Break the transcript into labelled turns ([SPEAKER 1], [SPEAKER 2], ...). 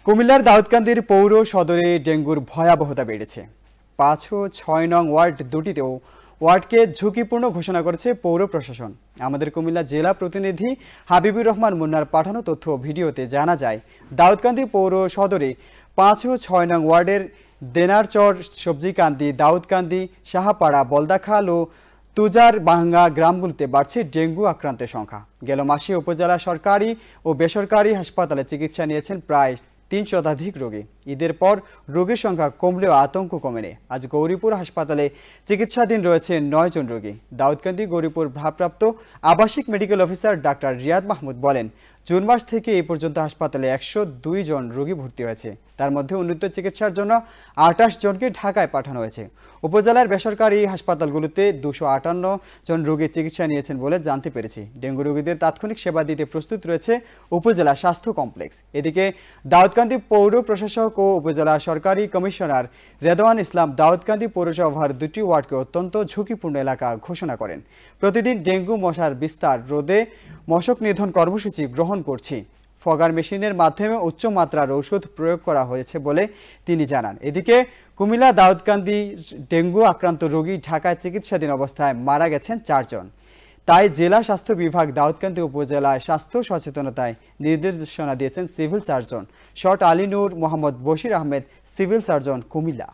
[SPEAKER 1] কুমিল্লার দাউদকান্দির পৌর সদরে ডেঙ্গুর ভয়াবহতা বেড়েছে। ৫ ও ৬ নং ওয়ার্ড দুটিতেও ওয়ার্ডকে ঝুঁকিপূর্ণ ঘোষণা করেছে পৌর প্রশাসন। আমাদের কুমিল্লা জেলা প্রতিনিধি হাবিবুর রহমান মুন্নার পাঠানো তথ্য ভিডিওতে জানা যায়, দাউদকান্দি পৌর সদরে ৫ ও ৬ নং ওয়ার্ডের দেনারচর, সবজিকান্দি, দাউদকান্দি, সাহাপাড়া, বলদাখাল ও তুজার বাঙ্গা গ্রামগুলোতে বাড়ছে ডেঙ্গু আক্রান্তের সংখ্যা। গেল মাসে উপজেলা সরকারি ও বেসরকারি হাসপাতালে চিকিৎসা নিয়েছেন প্রায় ৩ শতাধিক রোগী। ঈদের পর রোগীর সংখ্যা কমলেও আতঙ্ক কমেনি। আজ গৌরীপুর হাসপাতালে চিকিৎসাধীন রয়েছে ৯ জন রোগী। দাউদকান্দি গৌরীপুর ভারপ্রাপ্ত আবাসিক মেডিকেল অফিসার ডাক্তার রিয়াদ মাহমুদ বলেন, জুন মাস থেকে এই পর্যন্ত হাসপাতালে ১০২ জন রোগী ভর্তি হয়েছে। তার মধ্যে উন্নত চিকিৎসার জন্য ২৮ জনকে ঢাকায় পাঠানো হয়েছে। উপজেলার বেসরকারি হাসপাতালগুলোতে ২৫৮ জন রোগী চিকিৎসা নিয়েছেন বলে জানতে পেরেছি। ডেঙ্গু রোগীদের তাৎক্ষণিক সেবা দিতে প্রস্তুত রয়েছে উপজেলা স্বাস্থ্য কমপ্লেক্স। এদিকে দাউদকান্দি পৌর প্রশাসক ও উপজেলা সরকারি কমিশনার রেদওয়ান ইসলাম দাউদকান্দি পৌরসভার ২টি ওয়ার্ডকে অত্যন্ত ঝুঁকিপূর্ণ এলাকা ঘোষণা করেন। প্রতিদিন ডেঙ্গু মশার বিস্তার রোধে মশক নিধন কর্মসূচি গ্রহণ করছি। ফগার মেশিনের মাধ্যমে উচ্চমাত্রার ঔষধ প্রয়োগ করা হয়েছে বলে তিনি জানান। এদিকে কুমিল্লা দাউদকান্দি ডেঙ্গু আক্রান্ত রোগী ঢাকায় চিকিৎসাধীন অবস্থায় মারা গেছেন ৪ জন। তাই জেলা স্বাস্থ্য বিভাগ দাউদকান্দি উপজেলায় স্বাস্থ্য সচেতনতায় নির্দেশনা দিয়েছেন সিভিল সার্জন শট আলী নূর মোহাম্মদ বশির আহমেদ, সিভিল সার্জন, কুমিল্লা।